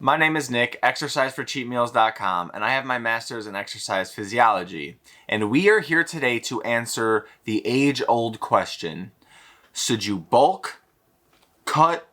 My name is Nick, exerciseforcheatmeals.com, and I have my master's in exercise physiology. And we are here today to answer the age-old question: should you bulk, cut,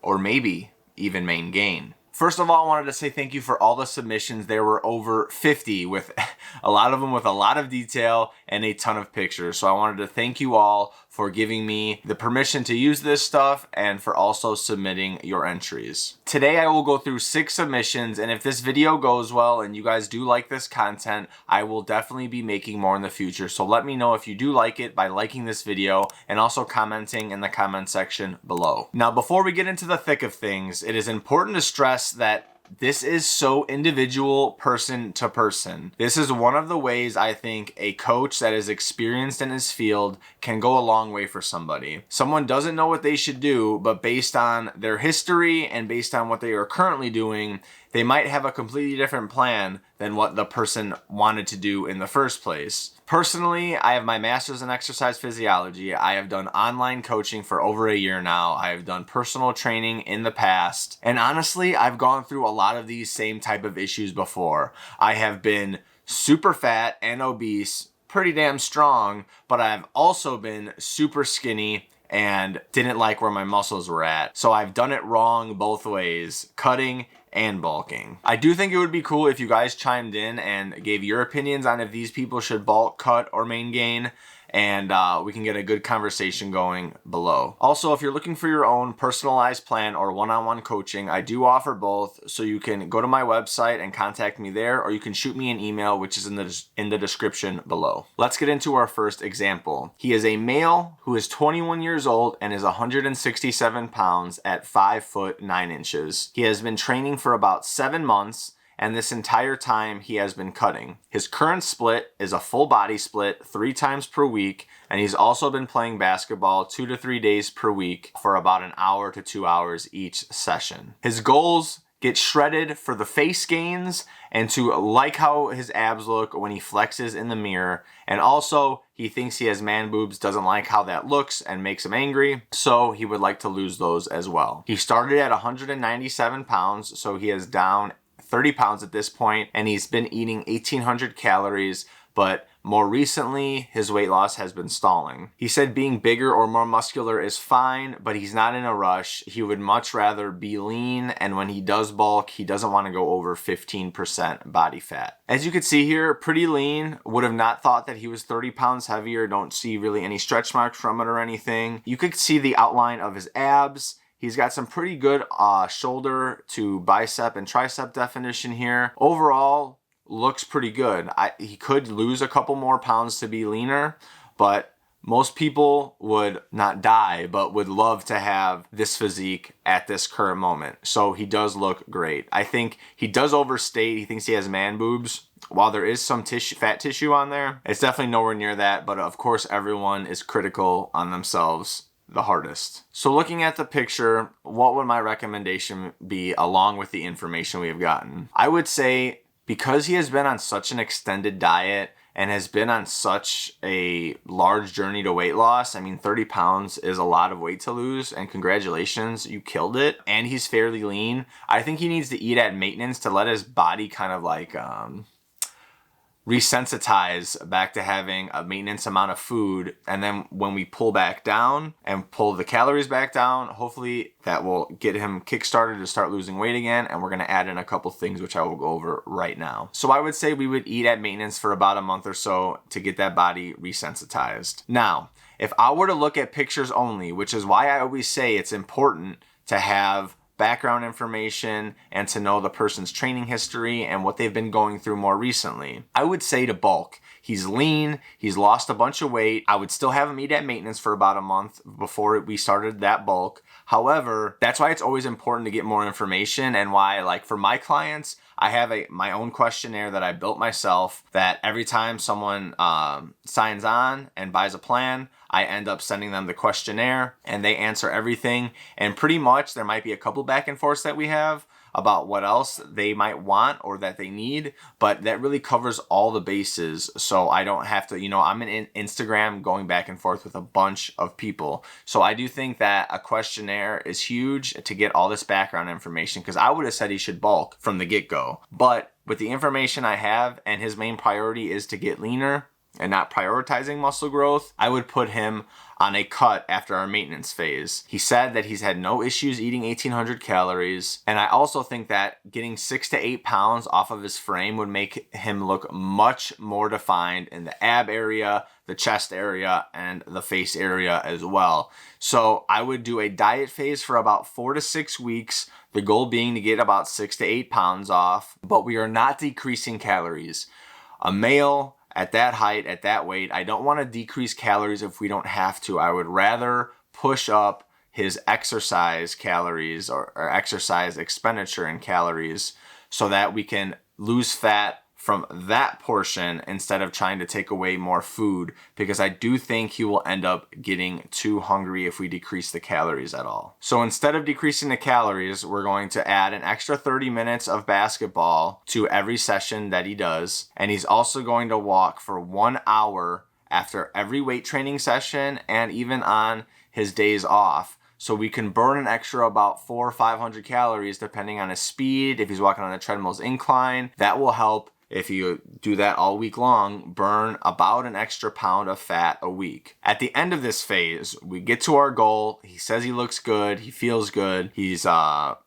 or maybe even maingain? First of all, I wanted to say thank you for all the submissions. There were over 50, with a lot of them with a lot of detail and a ton of pictures. So I wanted to thank you all for giving me the permission to use this stuff and for also submitting your entries. Today I will go through 6 submissions, and if this video goes well and you guys do like this content, I will definitely be making more in the future. So let me know if you do like it by liking this video and also commenting in the comment section below. Now, before we get into the thick of things, it is important to stress that this is so individual, person to person. This is one of the ways I think a coach that is experienced in his field can go a long way for somebody. Someone doesn't know what they should do, but based on their history and based on what they are currently doing, they might have a completely different plan than what the person wanted to do in the first place. Personally, I have my master's in exercise physiology. I have done online coaching for over a year now. I have done personal training in the past. And honestly, I've gone through a lot of these same type of issues before. I have been super fat and obese, pretty damn strong, but I've also been super skinny and didn't like where my muscles were at. So I've done it wrong both ways, cutting and bulking. I do think it would be cool if you guys chimed in and gave your opinions on if these people should bulk, cut, or maingain, and we can get a good conversation going below. Also, if you're looking for your own personalized plan or one-on-one coaching, I do offer both, so you can go to my website and contact me there, or you can shoot me an email, which is in the description below. Let's get into our first example. He is a male who is 21 years old and is 167 pounds at 5 foot 9 inches. He has been training for about 7 months, and this entire time he has been cutting. His current split is a full body split 3 times per week, and he's also been playing basketball 2 to 3 days per week for about an hour to 2 hours each session. His goals: get shredded for the face gains and to like how his abs look when he flexes in the mirror. And also, he thinks he has man boobs, doesn't like how that looks and makes him angry, so he would like to lose those as well. He started at 197 pounds, so he is down 30 pounds at this point, and he's been eating 1,800 calories, but more recently, his weight loss has been stalling. He said being bigger or more muscular is fine, but he's not in a rush. He would much rather be lean, and when he does bulk, he doesn't want to go over 15% body fat. As you can see here, pretty lean. Would have not thought that he was 30 pounds heavier. Don't see really any stretch marks from it or anything. You could see the outline of his abs. He's got some pretty good shoulder to bicep and tricep definition here. Overall, looks pretty good. He could lose a couple more pounds to be leaner, but most people would not die, but would love to have this physique at this current moment. So he does look great. I think he does overstate. He thinks he has man boobs. While there is some fat tissue on there, it's definitely nowhere near that. But of course, everyone is critical on themselves the hardest. So looking at the picture, what would my recommendation be along with the information we have gotten? I would say, because he has been on such an extended diet and has been on such a large journey to weight loss, I mean, 30 pounds is a lot of weight to lose, and congratulations, you killed it. And he's fairly lean. I think he needs to eat at maintenance to let his body kind of like resensitize back to having a maintenance amount of food, and then when we pull back down and pull the calories back down, hopefully that will get him kickstarted to start losing weight again. And we're going to add in a couple things which I will go over right now. So I would say we would eat at maintenance for about a month or so to get that body resensitized. Now, if I were to look at pictures only, which is why I always say it's important to have background information and to know the person's training history and what they've been going through more recently, I would say to bulk. He's lean, he's lost a bunch of weight. I would still have him eat at maintenance for about a month before we started that bulk. However, that's why it's always important to get more information, and why, like, for my clients, I have my own questionnaire that I built myself, that every time someone signs on and buys a plan, I end up sending them the questionnaire and they answer everything. And pretty much there might be a couple back and forths that we have, about what else they might want or that they need, but that really covers all the bases. So I don't have to, I'm in Instagram going back and forth with a bunch of people. So I do think that a questionnaire is huge to get all this background information, because I would have said he should bulk from the get-go. But with the information I have, and his main priority is to get leaner and not prioritizing muscle growth, I would put him on a cut after our maintenance phase. He said that he's had no issues eating 1,800 calories. And I also think that getting 6 to 8 pounds off of his frame would make him look much more defined in the ab area, the chest area, and the face area as well. So I would do a diet phase for about 4 to 6 weeks. The goal being to get about 6 to 8 pounds off, but we are not decreasing calories. A male at that height, at that weight, I don't want to decrease calories if we don't have to. I would rather push up his exercise calories or exercise expenditure in calories so that we can lose fat from that portion instead of trying to take away more food, because I do think he will end up getting too hungry if we decrease the calories at all. So instead of decreasing the calories, we're going to add an extra 30 minutes of basketball to every session that he does. And he's also going to walk for 1 hour after every weight training session and even on his days off. So we can burn an extra about 400 or 500 calories depending on his speed. If he's walking on the treadmill's incline, that will help. If you do that all week long, burn about an extra pound of fat a week. At the end of this phase, we get to our goal. He says he looks good. He feels good. He's at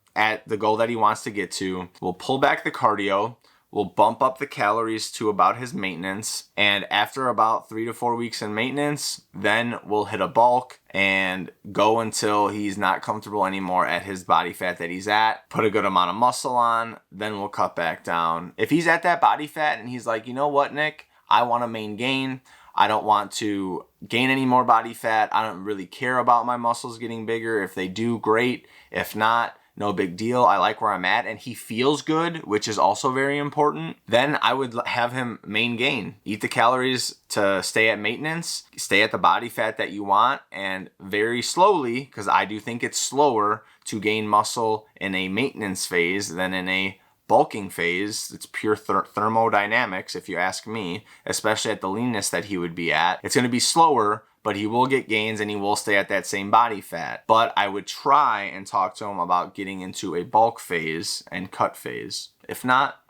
the goal that he wants to get to. We'll pull back the cardio. We'll bump up the calories to about his maintenance. And after about 3 to 4 weeks in maintenance, then we'll hit a bulk and go until he's not comfortable anymore at his body fat that he's at. Put a good amount of muscle on, then we'll cut back down. If he's at that body fat and he's like, you know what, Nick, I want to maintain. I don't want to gain any more body fat. I don't really care about my muscles getting bigger. If they do, great. If not, no big deal. I like where I'm at, and he feels good, which is also very important. Then I would have him Maingain. Eat the calories to stay at maintenance, stay at the body fat that you want, and very slowly, because I do think it's slower to gain muscle in a maintenance phase than in a bulking phase. It's pure thermodynamics, if you ask me, especially at the leanness that he would be at. It's going to be slower, but he will get gains and he will stay at that same body fat. But I would try and talk to him about getting into a bulk phase and cut phase. If not,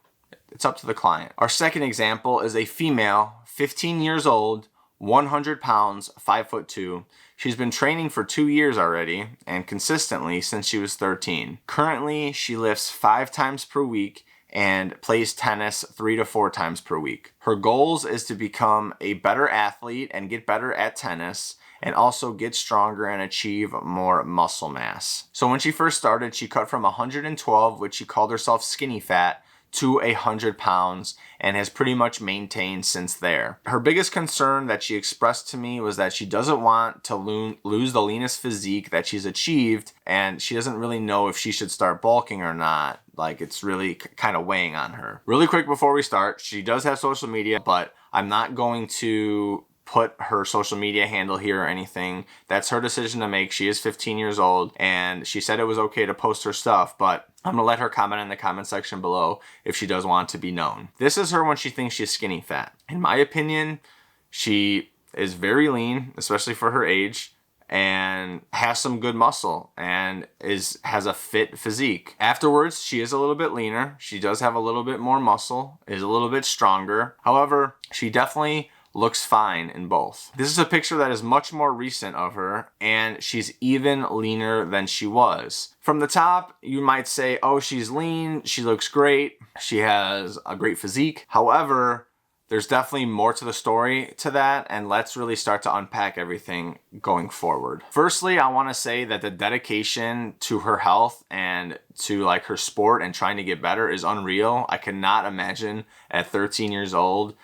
it's up to the client. Our second example is a female, 15 years old, 100 pounds, 5'2". She's been training for 2 years already and consistently since she was 13. Currently, she lifts 5 times per week and plays tennis 3 to 4 times per week. Her goals is to become a better athlete and get better at tennis, and also get stronger and achieve more muscle mass. So when she first started, she cut from 112, which she called herself skinny fat, to 100 pounds and has pretty much maintained since there. Her biggest concern that she expressed to me was that she doesn't want to lose the leanest physique that she's achieved, and she doesn't really know if she should start bulking or not. Like, it's really kind of weighing on her. Really quick before we start, she does have social media, but I'm not going to put her social media handle here or anything. That's her decision to make. She is 15 years old, and she said it was okay to post her stuff, but I'm going to let her comment in the comment section below if she does want to be known. This is her when she thinks she's skinny fat. In my opinion, she is very lean, especially for her age, and has some good muscle and has a fit physique. Afterwards, she is a little bit leaner. She does have a little bit more muscle, is a little bit stronger. However, she definitely looks fine in both. This is a picture that is much more recent of her, and she's even leaner than she was. From the top, you might say, oh, she's lean, she looks great, she has a great physique. However, there's definitely more to the story to that, and let's really start to unpack everything going forward. Firstly, I want to say that the dedication to her health and to like her sport and trying to get better is unreal. I cannot imagine at 13 years old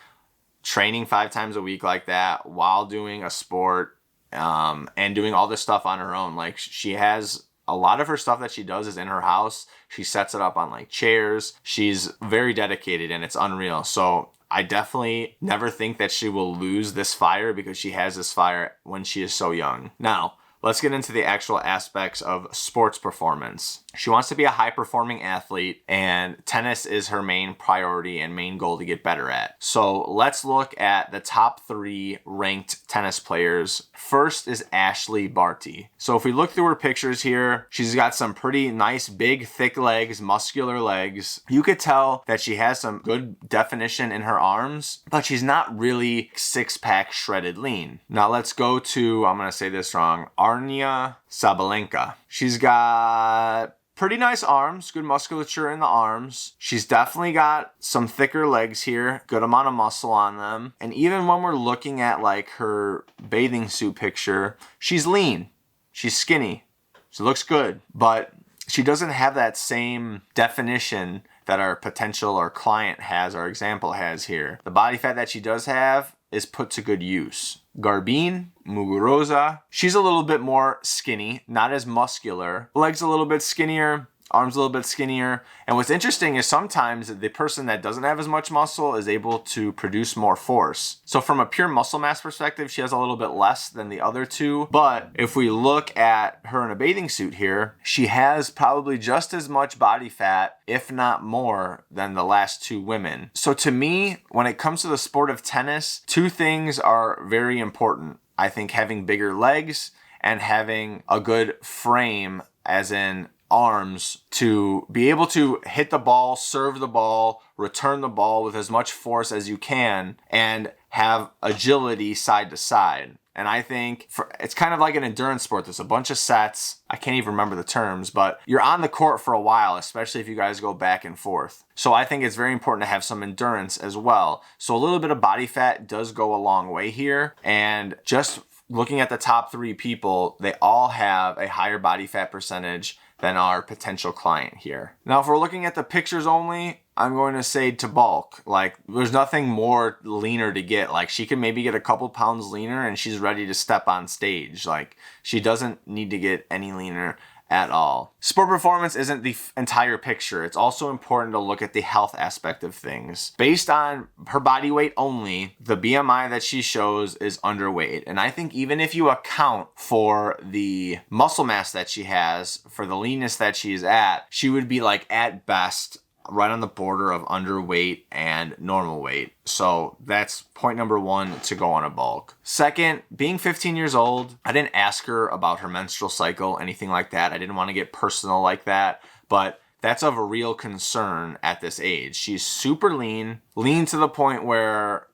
training 5 times a week like that while doing a sport and doing all this stuff on her own. Like, she has a lot of her stuff that she does is in her house. She sets it up on like chairs. She's very dedicated, and it's unreal. So I definitely never think that she will lose this fire, because she has this fire when she is so young. Now, let's get into the actual aspects of sports performance. She wants to be a high-performing athlete, and tennis is her main priority and main goal to get better at. So let's look at the top 3 ranked tennis players. First is Ashley Barty. So if we look through her pictures here, she's got some pretty nice, big, thick legs, muscular legs. You could tell that she has some good definition in her arms, but she's not really six-pack shredded lean. Now let's go to, I'm going to say this wrong, Arnia Sabalenka. She's got pretty nice arms, good musculature in the arms. She's definitely got some thicker legs here, good amount of muscle on them. And even when we're looking at like her bathing suit picture, she's lean, she's skinny, she looks good, but she doesn't have that same definition that our potential or client has, our example has here. The body fat that she does have is put to good use. Garbine Muguruza, she's a little bit more skinny, not as muscular. Legs a little bit skinnier, arms a little bit skinnier. And what's interesting is sometimes the person that doesn't have as much muscle is able to produce more force. So from a pure muscle mass perspective, she has a little bit less than the other two. But if we look at her in a bathing suit here, she has probably just as much body fat, if not more, than the last 2 women. So to me, when it comes to the sport of tennis, 2 things are very important. I think having bigger legs and having a good frame, as in arms, to be able to hit the ball, serve the ball, return the ball with as much force as you can, and have agility side to side. And I think it's kind of like an endurance sport. There's a bunch of sets. I can't even remember the terms, but you're on the court for a while, especially if you guys go back and forth. So I think it's very important to have some endurance as well. So a little bit of body fat does go a long way here. And just looking at the top 3 people, they all have a higher body fat percentage than our potential client here. Now, if we're looking at the pictures only, I'm going to say to bulk. Like, there's nothing more leaner to get. Like, she can maybe get a couple pounds leaner and she's ready to step on stage. Like, she doesn't need to get any leaner at all. Sport performance isn't the entire picture. It's also important to look at the health aspect of things. Based on her body weight only, the BMI that she shows is underweight. And I think even if you account for the muscle mass that she has, for the leanness that she's at, she would be like at best right on the border of underweight and normal weight. So that's point number 1 to go on a bulk. Second, being 15 years old, I didn't ask her about her menstrual cycle, anything like that. I didn't want to get personal like that, but that's of a real concern at this age. She's super lean to the point where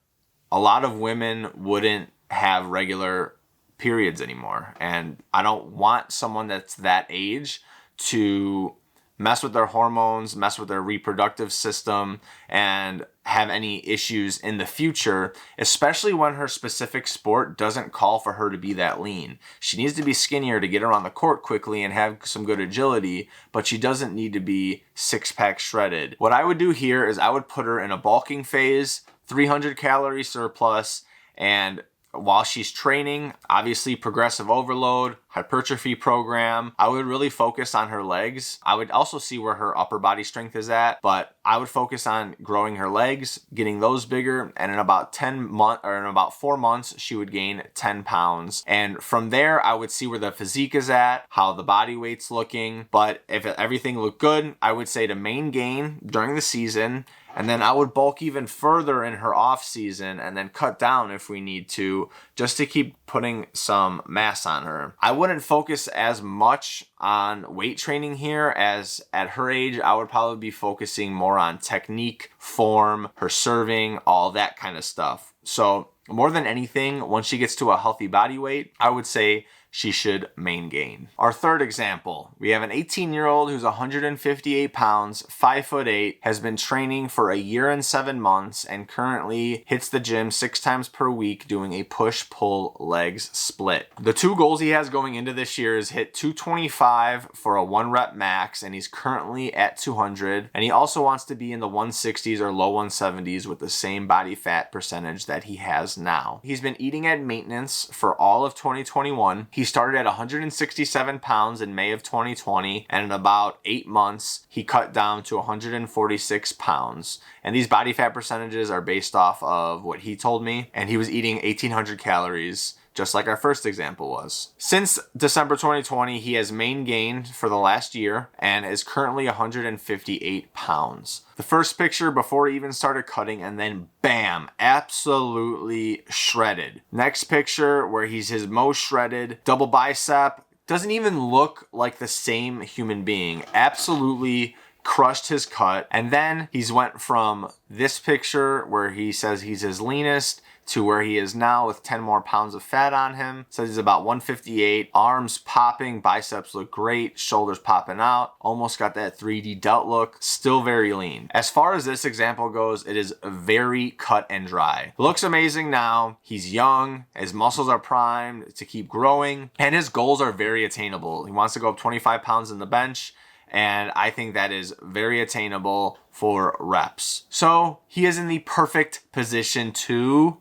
a lot of women wouldn't have regular periods anymore. And I don't want someone that's that age to mess with their hormones, mess with their reproductive system, and have any issues in the future, especially when her specific sport doesn't call for her to be that lean. She needs to be skinnier to get around the court quickly and have some good agility, but she doesn't need to be six-pack shredded. What I would do here is I would put her in a bulking phase, 300 calorie surplus, and while she's training, obviously progressive overload, hypertrophy program, I would really focus on her legs. I would also see where her upper body strength is at, but I would focus on growing her legs, getting those bigger, and in about 4 months, she would gain 10 pounds. And from there, I would see where the physique is at, how the body weight's looking. But if everything looked good, I would say to Maingain during the season. And then I would bulk even further in her off season and then cut down if we need to, just to keep putting some mass on her. I wouldn't focus as much on weight training here, as at her age, I would probably be focusing more on technique, form, her serving, all that kind of stuff. So more than anything, once she gets to a healthy body weight, I would say she should Maingain. Our third example, we have an 18-year-old who's 158 pounds, 5'8", has been training for a year and 7 months, and currently hits the gym 6 times per week doing a push-pull legs split. The 2 goals he has going into this year is hit 225 for a 1 rep max, and he's currently at 200, and he also wants to be in the 160s or low 170s with the same body fat percentage that he has now. He's been eating at maintenance for all of 2021. He started at 167 pounds in May of 2020, and in about 8 months, he cut down to 146 pounds. And these body fat percentages are based off of what he told me, and he was eating 1,800 calories just like our first example was. Since December 2020, he has maingained for the last year and is currently 158 pounds. The first picture before he even started cutting, and then bam, absolutely shredded. Next picture where he's his most shredded, double bicep, doesn't even look like the same human being. Absolutely crushed his cut. And then he's went from this picture where he says he's his leanest to where he is now with 10 more pounds of fat on him. Says he's about 158, arms popping, biceps look great, shoulders popping out, almost got that 3D delt look, still very lean. As far as this example goes, it is very cut and dry. Looks amazing now, he's young, his muscles are primed to keep growing, and his goals are very attainable. He wants to go up 25 pounds in the bench, and I think that is very attainable for reps. So he is in the perfect position to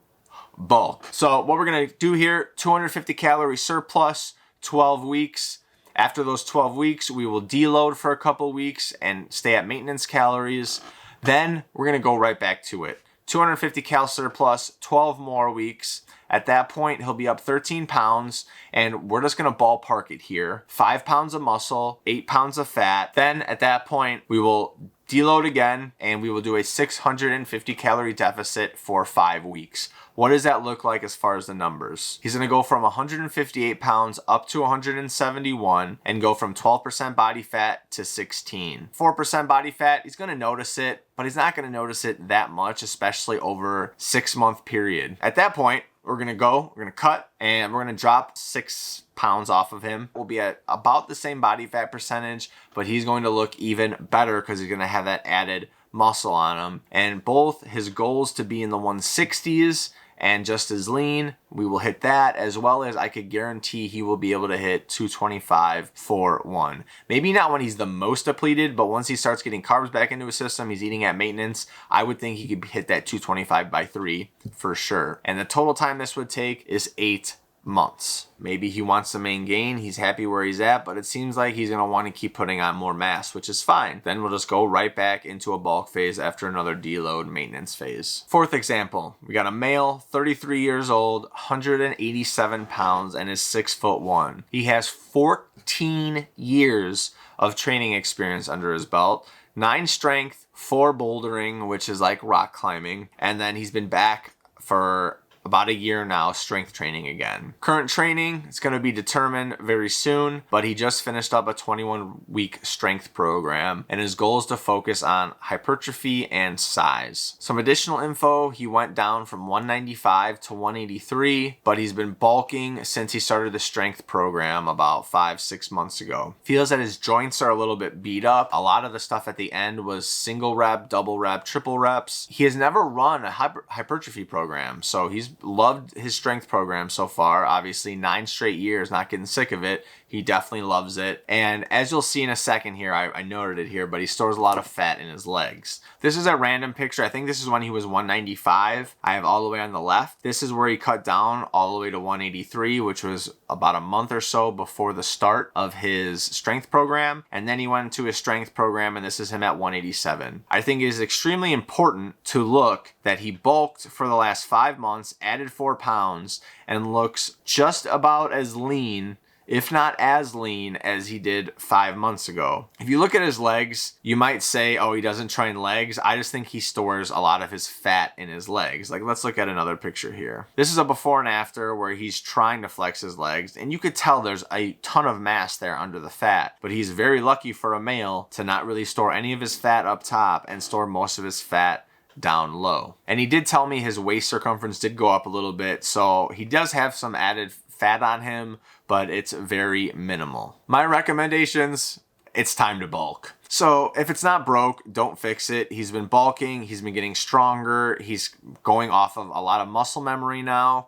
bulk. So what we're gonna do here, 250 calorie surplus, 12 weeks. After those 12 weeks, we will deload for a couple weeks and stay at maintenance calories. Then we're gonna go right back to it. 250 cal surplus, 12 more weeks. At that point, he'll be up 13 pounds, and we're just gonna ballpark it here. 5 pounds of muscle, 8 pounds of fat. Then at that point, we will deload again, and we will do a 650 calorie deficit for 5 weeks. What does that look like as far as the numbers? He's gonna go from 158 pounds up to 171 and go from 12% body fat to 16. 4% body fat, he's gonna notice it, but he's not gonna notice it that much, especially over 6-month period. At that point, we're gonna cut, and we're gonna drop 6 pounds off of him. We'll be at about the same body fat percentage, but he's going to look even better because he's gonna have that added muscle on him. And both his goals to be in the 160s and just as lean, we will hit that, as well as I could guarantee he will be able to hit 225 for 1. Maybe not when he's the most depleted, but once he starts getting carbs back into his system, he's eating at maintenance, I would think he could hit that 225 by 3 for sure. And the total time this would take is 8 months. Maybe he wants to maingain, he's happy where he's at, but it seems like he's gonna want to keep putting on more mass, which is fine. Then we'll just go right back into a bulk phase after another deload maintenance phase. Fourth example, we got a male, 33 years old, 187 pounds, and is 6'1". He has 14 years of training experience under his belt, 9 strength, 4 bouldering, which is like rock climbing, and then he's been back for about a year now, strength training again. Current training is going to be determined very soon, but he just finished up a 21-week strength program, and his goal is to focus on hypertrophy and size. Some additional info, he went down from 195 to 183, but he's been bulking since he started the strength program about 5-6 months ago. Feels that his joints are a little bit beat up. A lot of the stuff at the end was single rep, double rep, triple reps. He has never run a hypertrophy program, so he's loved his strength program so far. Obviously 9 straight years, not getting sick of it. He definitely loves it. And as you'll see in a second here, I noted it here, but he stores a lot of fat in his legs. This is a random picture. I think this is when he was 195. I have all the way on the left. This is where he cut down all the way to 183, which was about a month or so before the start of his strength program. And then he went into his strength program, and this is him at 187. I think it is extremely important to look that he bulked for the last 5 months, added 4 pounds, and looks just about as lean, if not as lean, as he did 5 months ago. If you look at his legs, you might say, oh, he doesn't train legs. I just think he stores a lot of his fat in his legs. Like, let's look at another picture here. This is a before and after where he's trying to flex his legs, and you could tell there's a ton of mass there under the fat, but he's very lucky for a male to not really store any of his fat up top and store most of his fat down low. And he did tell me his waist circumference did go up a little bit, so he does have some added fat on him, but it's very minimal. My recommendations, it's time to bulk. So if it's not broke, don't fix it. He's been bulking, he's been getting stronger, he's going off of a lot of muscle memory now,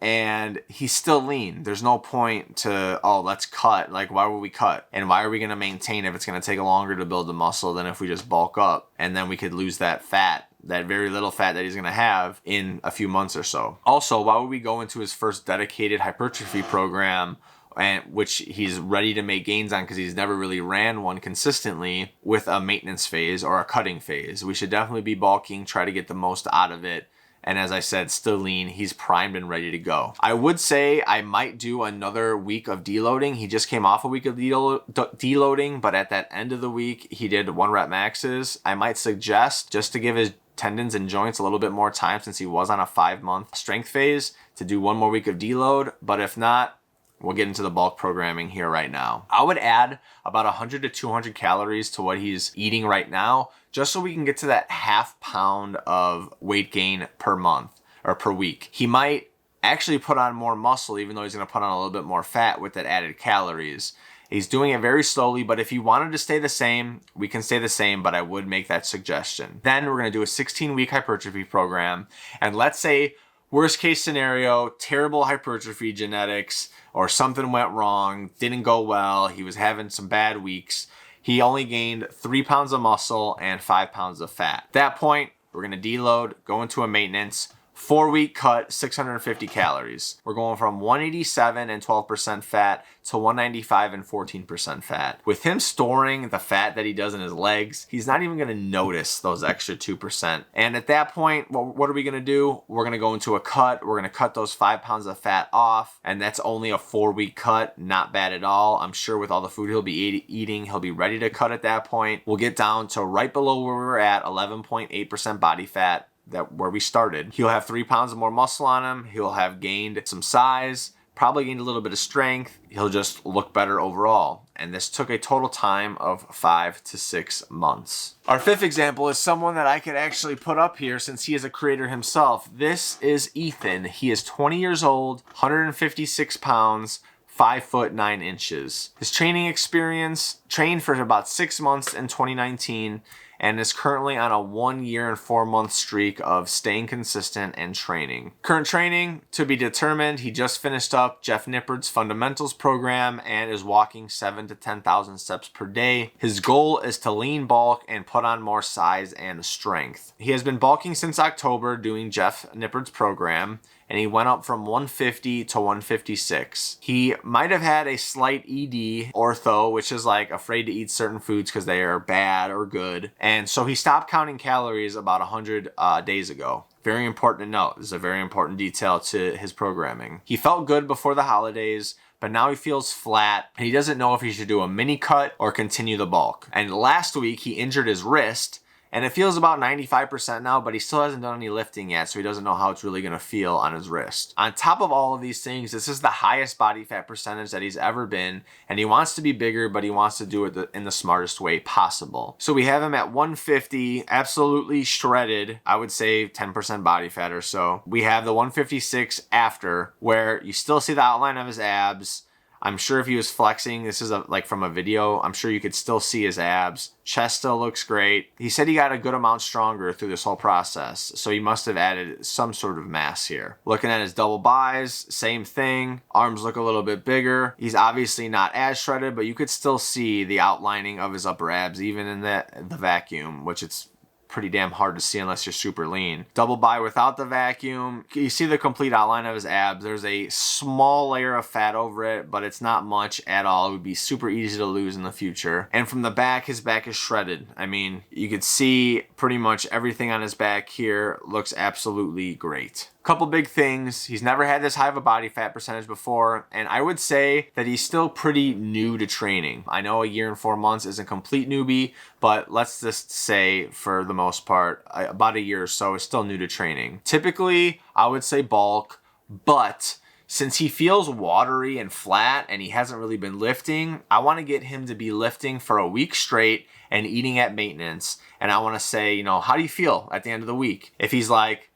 and he's still lean. There's no point to, oh, let's cut. Like, why would we cut? And why are we going to maintain if it's going to take longer to build the muscle than if we just bulk up? And then we could lose that fat, that very little fat that he's going to have in a few months or so. Also, why would we go into his first dedicated hypertrophy program, and which he's ready to make gains on because he's never really ran one consistently, with a maintenance phase or a cutting phase? We should definitely be bulking, try to get the most out of it, And as I said, still lean. He's primed and ready to go. I would say I might do another week of deloading. He just came off a week of deloading, but at that end of the week, he did 1 rep maxes. I might suggest, just to give his tendons and joints a little bit more time since he was on a 5-month strength phase, to do 1 more week of deload. But if not, we'll get into the bulk programming here right now. I would add about 100 to 200 calories to what he's eating right now, just so we can get to that ½ pound of weight gain per month or per week. He might actually put on more muscle, even though he's going to put on a little bit more fat with that added calories. He's doing it very slowly, but if you wanted to stay the same, we can stay the same, but I would make that suggestion. Then we're going to do a 16-week hypertrophy program. And let's say, worst case scenario, terrible hypertrophy genetics, or something went wrong, didn't go well, he was having some bad weeks. He only gained 3 pounds of muscle and 5 pounds of fat. At that point, we're going to deload, go into a maintenance, 4-week cut, 650 calories. We're going from 187 and 12% fat to 195 and 14% fat. With him storing the fat that he does in his legs, he's not even going to notice those extra 2%. And at that point, what are we going to do? We're going to go into a cut. We're going to cut those 5 pounds of fat off. And that's only a 4-week cut. Not bad at all. I'm sure with all the food he'll be eating, he'll be ready to cut at that point. We'll get down to right below where we were at, 11.8% body fat. Where we started. He'll have 3 pounds more muscle on him. He'll have gained some size, probably gained a little bit of strength. He'll just look better overall. And this took a total time of 5 to 6 months. Our 5th example is someone that I could actually put up here since he is a creator himself. This is Ethan. He is 20 years old, 156 pounds, 5 foot 9 inches. His training experience, trained for about 6 months in 2019, and is currently on a 1 year and 4 month streak of staying consistent and training. Current training to be determined. He just finished up Jeff Nippard's fundamentals program and is walking 7,000 to 10,000 steps per day. His goal is to lean bulk and put on more size and strength. He has been bulking since October doing Jeff Nippard's program, and he went up from 150 to 156. He might have had a slight ED, ortho, which is like afraid to eat certain foods because they are bad or good. And so he stopped counting calories about 100 days ago. Very important to note. This is a very important detail to his programming. He felt good before the holidays, but now he feels flat and he doesn't know if he should do a mini cut or continue the bulk. And last week he injured his wrist, and it feels about 95% now, but he still hasn't done any lifting yet, so he doesn't know how it's really going to feel on his wrist. On top of all of these things, this is the highest body fat percentage that he's ever been, and he wants to be bigger, but he wants to do it in the smartest way possible. So we have him at 150, absolutely shredded, I would say 10% body fat or so. We have the 156 after, where you still see the outline of his abs. I'm sure if he was flexing, this is like from a video, I'm sure you could still see his abs. Chest still looks great. He said he got a good amount stronger through this whole process, so he must have added some sort of mass here. Looking at his double bis, same thing. Arms look a little bit bigger. He's obviously not as shredded, but you could still see the outlining of his upper abs, even in the vacuum, which it's pretty damn hard to see unless you're super lean. Double bi without the vacuum. You see the complete outline of his abs. There's a small layer of fat over it, but it's not much at all. It would be super easy to lose in the future. And from the back, his back is shredded. I mean, you could see pretty much everything on his back here looks absolutely great. Couple big things. He's never had this high of a body fat percentage before, and I would say that he's still pretty new to training. I know a year and 4 months is a complete newbie, but let's just say for the most part, about a year or so is still new to training. Typically, I would say bulk, but since he feels watery and flat and he hasn't really been lifting, I want to get him to be lifting for a week straight and eating at maintenance. And I want to say, how do you feel at the end of the week? If he's like,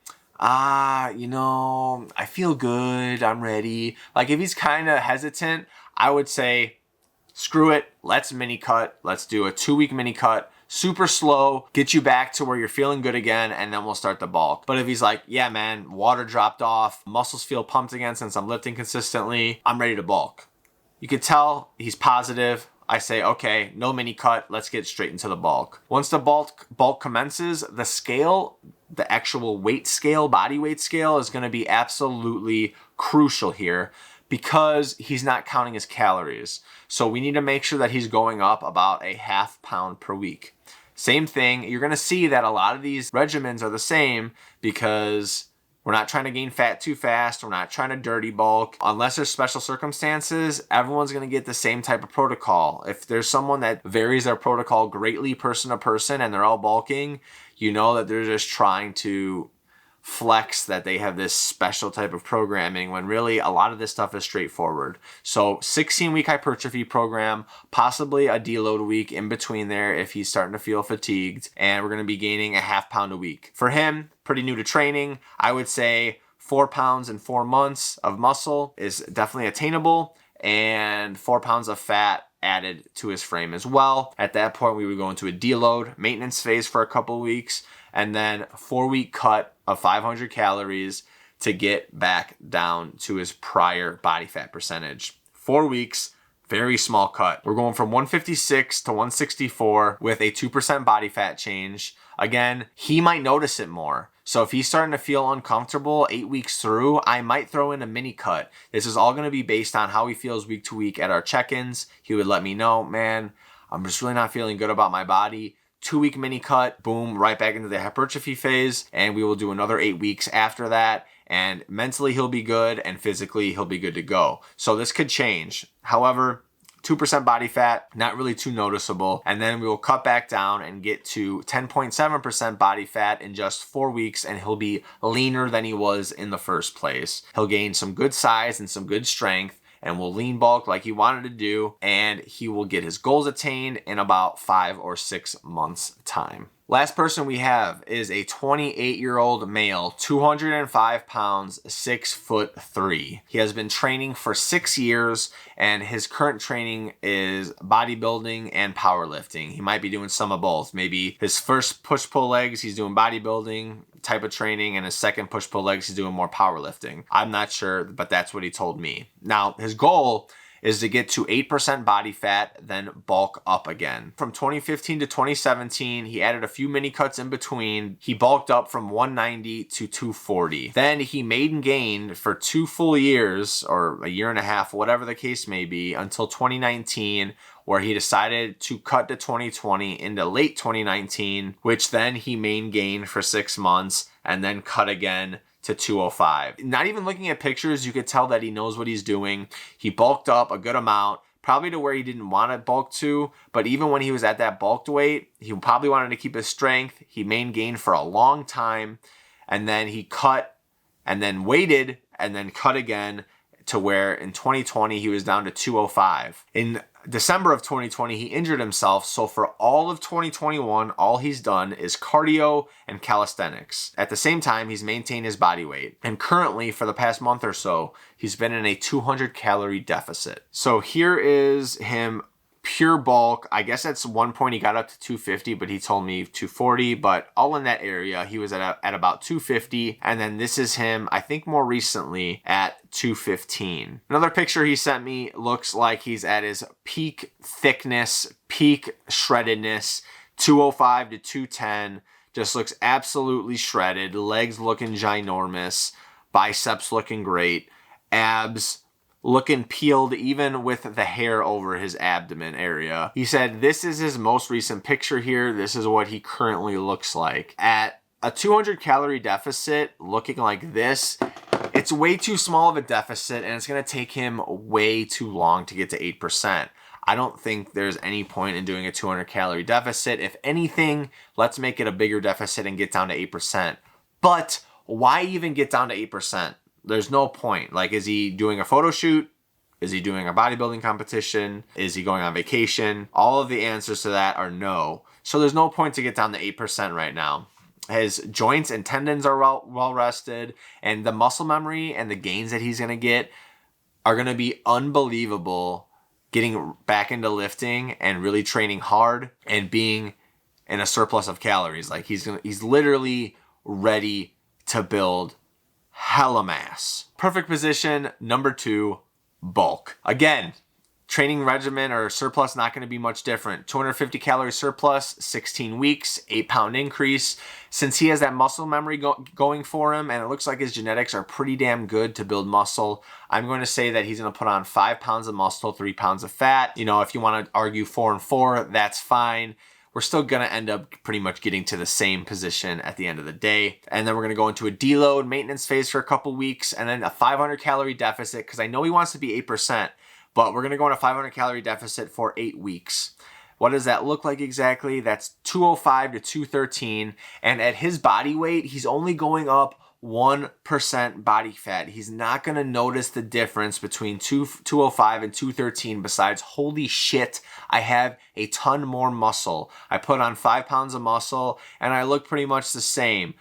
I feel good, I'm ready. Like if he's kind of hesitant, I would say, screw it, let's mini cut. Let's do a 2-week mini cut, super slow, get you back to where you're feeling good again, and then we'll start the bulk. But if he's like, yeah, man, water dropped off, muscles feel pumped again since I'm lifting consistently, I'm ready to bulk. You could tell he's positive. I say, okay, no mini cut, let's get straight into the bulk. Once the bulk commences, the scale, the actual weight scale, body weight scale is going to be absolutely crucial here because he's not counting his calories. So we need to make sure that he's going up about a ½ pound per week. Same thing, you're going to see that a lot of these regimens are the same because We're not trying to gain fat too fast. We're not trying to dirty bulk. Unless there's special circumstances, everyone's going to get the same type of protocol. If there's someone that varies their protocol greatly person to person and they're all bulking, you know that they're just trying to flex that they have this special type of programming when really a lot of this stuff is straightforward. So 16-week hypertrophy program, possibly a deload week in between there if he's starting to feel fatigued, and we're going to be gaining a half pound a week. For him, pretty new to training, I would say 4 pounds in 4 months of muscle is definitely attainable, and 4 pounds of fat added to his frame as well. At that point, we would go into a deload maintenance phase for a couple weeks, and then a 4-week cut of 500 calories to get back down to his prior body fat percentage. 4 weeks, very small cut. We're going from 156 to 164 with a 2% body fat change. Again, he might notice it more. So if he's starting to feel uncomfortable 8 weeks through, I might throw in a mini cut. This is all going to be based on how he feels week to week at our check-ins. He would let me know, man, I'm just really not feeling good about my body. 2-week mini cut, boom, right back into the hypertrophy phase, and we will do another 8 weeks after that, and mentally he'll be good, and physically he'll be good to go. So this could change. However, 2% body fat, not really too noticeable, and then we will cut back down and get to 10.7% body fat in just 4 weeks, and he'll be leaner than he was in the first place. He'll gain some good size and some good strength, and will lean bulk like he wanted to do, and he will get his goals attained in about 5 or 6 months' time. Last person we have is a 28-year-old male, 205 pounds, 6'3". He has been training for 6 years, and his current training is bodybuilding and powerlifting. He might be doing some of both. Maybe his first push-pull legs, he's doing bodybuilding type of training, and his second push-pull legs, he's doing more powerlifting. I'm not sure, but that's what he told me. Now, his goal is to get to 8% body fat, then bulk up again. From 2015 to 2017, he added a few mini cuts in between. He bulked up from 190 to 240. Then he Maingained for 2 full years, or a year and a half, whatever the case may be, until 2019, where he decided to cut to 2020 into late 2019, which then he Maingained for 6 months and then cut again to 205. Not even looking at pictures, you could tell that he knows what he's doing. He bulked up a good amount, probably to where he didn't want to bulk to, but even when he was at that bulked weight, he probably wanted to keep his strength. He Maingained for a long time, and then he cut, and then waited, and then cut again, to where in 2020 he was down to 205. In December of 2020, he injured himself, so for all of 2021, all he's done is cardio and calisthenics. At the same time, he's maintained his body weight. And currently, for the past month or so, he's been in a 200 calorie deficit. So here is him pure bulk. I guess at one point he got up to 250, but he told me 240, but all in that area, he was at about 250. And then this is him, I think more recently, at 215. Another picture he sent me looks like he's at his peak thickness, peak shreddedness, 205 to 210. Just looks absolutely shredded. Legs looking ginormous. Biceps looking great. Abs looking peeled even with the hair over his abdomen area. He said this is his most recent picture here. This is what he currently looks like. At a 200 calorie deficit looking like this, it's way too small of a deficit, and it's going to take him way too long to get to 8%. I don't think there's any point in doing a 200 calorie deficit. If anything, let's make it a bigger deficit and get down to 8%. But why even get down to 8%? There's no point. Like, is he doing a photo shoot? Is he doing a bodybuilding competition? Is he going on vacation? All of the answers to that are no. So there's no point to get down to 8% right now. His joints and tendons are well rested, and the muscle memory and the gains that he's going to get are going to be unbelievable getting back into lifting and really training hard and being in a surplus of calories. Like, he's literally ready to build hella mass. Perfect position, number 2, bulk. Again, training regimen or surplus not going to be much different. 250 calorie surplus, 16 weeks, 8-pound increase. Since he has that muscle memory going for him, and it looks like his genetics are pretty damn good to build muscle, I'm going to say that he's going to put on 5 pounds of muscle, 3 pounds of fat. You know, if you want to argue 4 and 4, that's fine. we're still going to end up pretty much getting to the same position at the end of the day. And then we're going to go into a deload maintenance phase for a couple weeks, and then a 500 calorie deficit, because I know he wants to be 8%, but we're going to go in a 500 calorie deficit for 8 weeks. What does that look like exactly? That's 205 to 213. And at his body weight, he's only going up 1% body fat. He's not going to notice the difference between 205 and 213 besides, holy shit, I have a ton more muscle. I put on 5 pounds of muscle and I look pretty much the same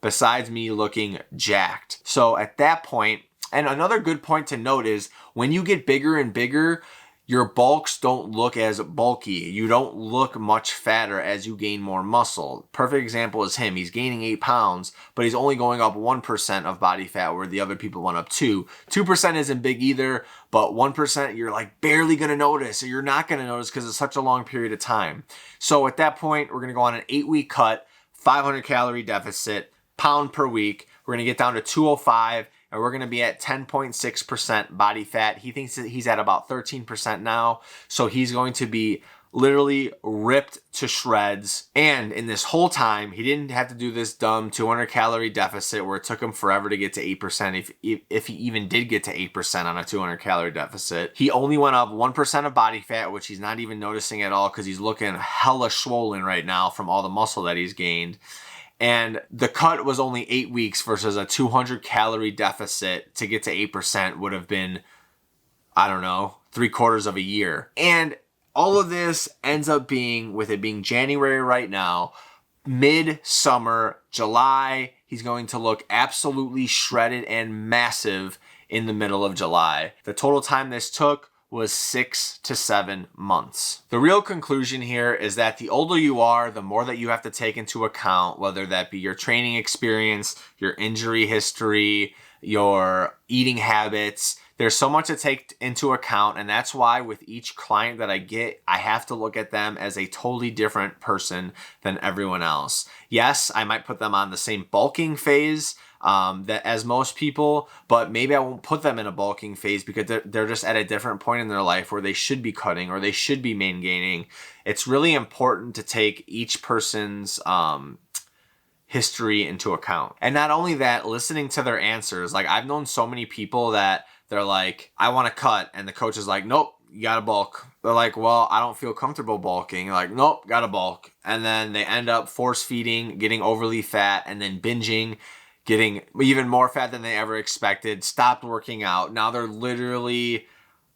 besides me looking jacked. So at that point, and another good point to note is when you get bigger and bigger, your bulks don't look as bulky. You don't look much fatter as you gain more muscle. Perfect example is him. He's gaining 8 pounds, but he's only going up 1% of body fat where the other people went up 2. 2% isn't big either, but 1% you're like barely going to notice, or you're not going to notice because it's such a long period of time. So at that point, we're going to go on an 8-week cut, 500 calorie deficit, pound per week. We're going to get down to 205. And we're going to be at 10.6% body fat. He thinks that he's at about 13% now. So he's going to be literally ripped to shreds. And in this whole time, he didn't have to do this dumb 200 calorie deficit where it took him forever to get to 8%. If he even did get to 8% on a 200 calorie deficit, he only went up 1% of body fat, which he's not even noticing at all because he's looking hella swollen right now from all the muscle that he's gained. And the cut was only 8 weeks versus a 200 calorie deficit to get to 8% would have been, I don't know, 3/4 of a year. And all of this ends up being, with it being January right now, mid-summer, July, he's going to look absolutely shredded and massive in the middle of July. The total time this took was 6 to 7 months. The real conclusion here is that the older you are, the more that you have to take into account, whether that be your training experience, your injury history, your eating habits. There's so much to take into account, and that's why with each client that I get, I have to look at them as a totally different person than everyone else. Yes, I might put them on the same bulking phase that as most people, but maybe I won't put them in a bulking phase because they're just at a different point in their life where they should be cutting or they should be maintaining. It's really important to take each person's history into account. And not only that, listening to their answers. Like, I've known so many people that they're like, I want to cut, and the coach is like, nope, you gotta bulk. They're like, well, I don't feel comfortable bulking. You're like, nope, gotta bulk. And then they end up force feeding, getting overly fat, and then binging, getting even more fat than they ever expected, stopped working out. Now they're literally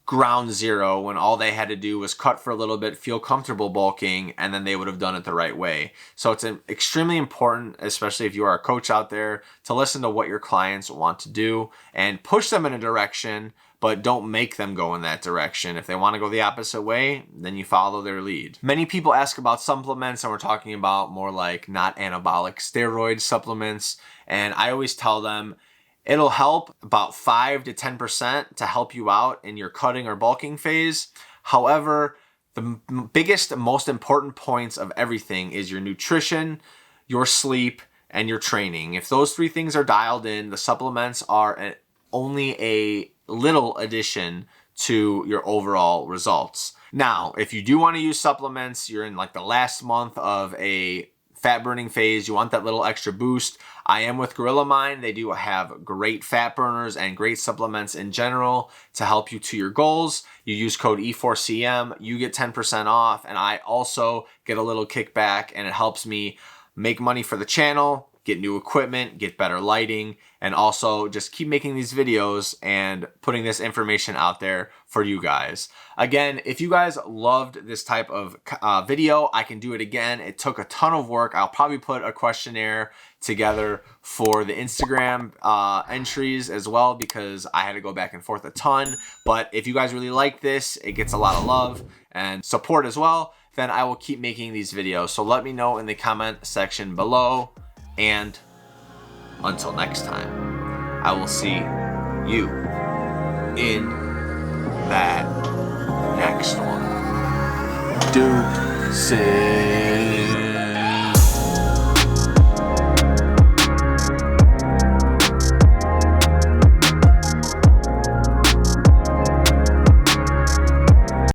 ground zero when all they had to do was cut for a little bit, feel comfortable bulking, and then they would have done it the right way. So it's extremely important, especially if you are a coach out there, to listen to what your clients want to do and push them in a direction, but don't make them go in that direction. If they want to go the opposite way, then you follow their lead. Many people ask about supplements, and we're talking about more like not anabolic steroid supplements. And I always tell them it'll help about 5 to 10% to help you out in your cutting or bulking phase. However, the biggest, most important points of everything is your nutrition, your sleep, and your training. If those 3 things are dialed in, the supplements are only a little addition to your overall results. Now, if you do want to use supplements, you're in like the last month of a fat burning phase, you want that little extra boost, I am with Gorilla Mind. They do have great fat burners and great supplements in general to help you to your goals. You use code E4CM, you get 10% off, and I also get a little kickback, and it helps me make money for the channel, get new equipment, get better lighting, and also just keep making these videos and putting this information out there for you guys. Again, if you guys loved this type of video, I can do it again. It took a ton of work. I'll probably put a questionnaire together for the Instagram entries as well, because I had to go back and forth a ton. But if you guys really like this, it gets a lot of love and support as well, then I will keep making these videos. So let me know in the comment section below. And until next time, I will see you in that next one. Deuces.